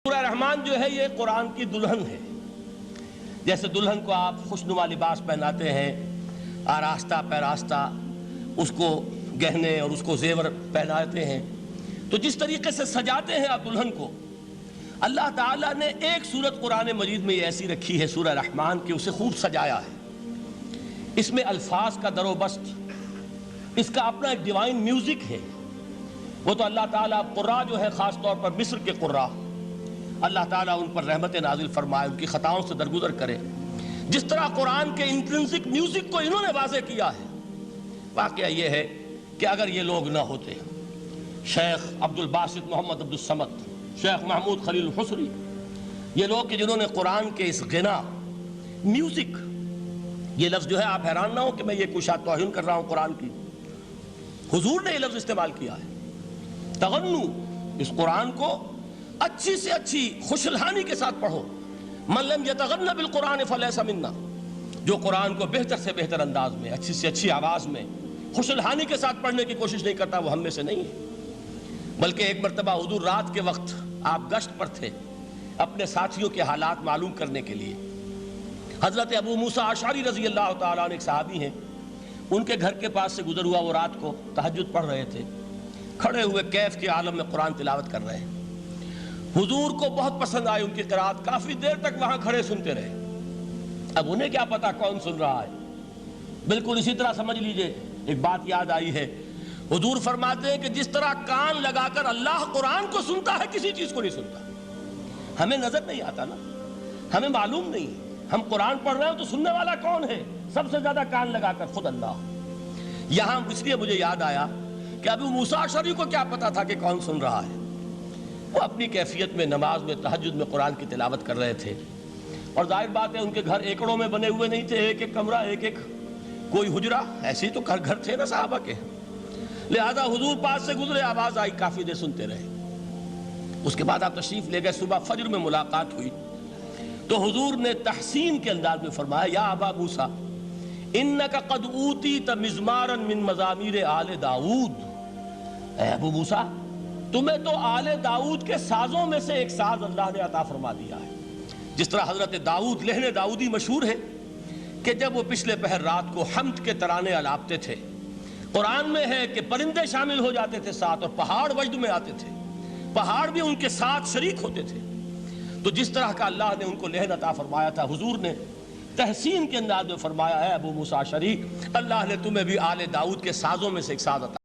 سورہ رحمان جو ہے یہ قرآن کی دلہن ہے۔ جیسے دلہن کو آپ خوشنما لباس پہناتے ہیں، آراستہ پیراستہ اس کو گہنے اور اس کو زیور پہناتے ہیں، تو جس طریقے سے سجاتے ہیں آپ دلہن کو، اللہ تعالیٰ نے ایک سورت قرآن مجید میں یہ ایسی رکھی ہے سورہ رحمان کہ اسے خوب سجایا ہے۔ اس میں الفاظ کا در و بست، اس کا اپنا ایک ڈیوائن میوزک ہے۔ وہ تو اللہ تعالیٰ قراء جو ہے خاص طور پر مصر کے قراء، اللہ تعالیٰ ان پر رحمت نازل فرمائے، ان کی خطاؤں سے درگزر کرے۔ جس طرح قرآن کے انٹرنسک میوزک کو انہوں نے واضح کیا ہے۔ واقعہ یہ ہے کہ اگر یہ لوگ نہ ہوتے، شیخ عبد الباسط محمد عبد الصمد، شیخ محمود خلیل الحصری، یہ لوگ کہ جنہوں نے قرآن کے اس غنا میوزک، یہ لفظ جو ہے آپ حیران نہ ہو کہ میں یہ کوئی شاید توہین کر رہا ہوں قرآن کی، حضور نے یہ لفظ استعمال کیا ہے، تغنو، اس قرآن کو اچھی سے اچھی خوشلہانی کے ساتھ پڑھو۔ من لم یتغن بالقرآن فلیس منا، جو قرآن کو بہتر سے بہتر انداز میں، اچھی سے اچھی آواز میں، خوشلہانی کے ساتھ پڑھنے کی کوشش نہیں کرتا، وہ ہم میں سے نہیں ہے۔ بلکہ ایک مرتبہ حضور رات کے وقت آپ گشت پر تھے اپنے ساتھیوں کے حالات معلوم کرنے کے لیے۔ حضرت ابو موسیٰ اشعری رضی اللہ تعالیٰ عنہ ایک صحابی ہیں، ان کے گھر کے پاس سے گزر ہوا، وہ رات کو تہجد پڑھ رہے تھے، کھڑے ہوئے کیف کے عالم میں قرآن تلاوت کر رہے ہیں۔ حضور کو بہت پسند آئی ان کی قرآت، کافی دیر تک وہاں کھڑے سنتے رہے۔ اب انہیں کیا پتا کون سن رہا ہے۔ بالکل اسی طرح سمجھ لیجئے، ایک بات یاد آئی ہے، حضور فرماتے ہیں کہ جس طرح کان لگا کر اللہ قرآن کو سنتا ہے، کسی چیز کو نہیں سنتا۔ ہمیں نظر نہیں آتا نا، ہمیں معلوم نہیں، ہم قرآن پڑھ رہے ہیں تو سننے والا کون ہے؟ سب سے زیادہ کان لگا کر خود اللہ۔ یہاں اس لیے مجھے یاد آیا کہ ابو موسیٰ اشعری کو کیا پتا تھا کہ کون سن رہا ہے۔ وہ اپنی کیفیت میں نماز میں تہجد میں قرآن کی تلاوت کر رہے تھے، اور ظاہر بات ہے ان کے گھر ایکڑوں میں بنے ہوئے نہیں تھے، ایک ایک کمرہ، ایک ایک کوئی حجرہ، ایسے ہی تو گھر تھے نا صحابہ کے۔ لہذا حضور پاس سے گزرے، آواز آئی، کافی دیر سنتے رہے۔ اس کے بعد آپ تشریف لے گئے، صبح فجر میں ملاقات ہوئی تو حضور نے تحسین کے انداز میں فرمایا، یا ابا موسیٰ انک قد اوتیت مزمارا من مزامیر آل داؤد، اے ابو موسیٰ تمہیں تو آل داؤد کے سازوں میں سے ایک ساز اللہ نے عطا فرما دیا ہے۔ جس طرح حضرت داؤد، لہن داؤدی مشہور ہے کہ جب وہ پچھلے پہر رات کو حمد کے ترانے الاپتے تھے، قرآن میں ہے کہ پرندے شامل ہو جاتے تھے ساتھ، اور پہاڑ وجد میں آتے تھے، پہاڑ بھی ان کے ساتھ شریک ہوتے تھے۔ تو جس طرح کا اللہ نے ان کو لہن عطا فرمایا تھا، حضور نے تحسین کے انداز میں فرمایا، ہے ابو موسیٰ اشعری، اللہ نے تمہیں بھی آل داؤد کے سازوں میں سے ایک ساز عطا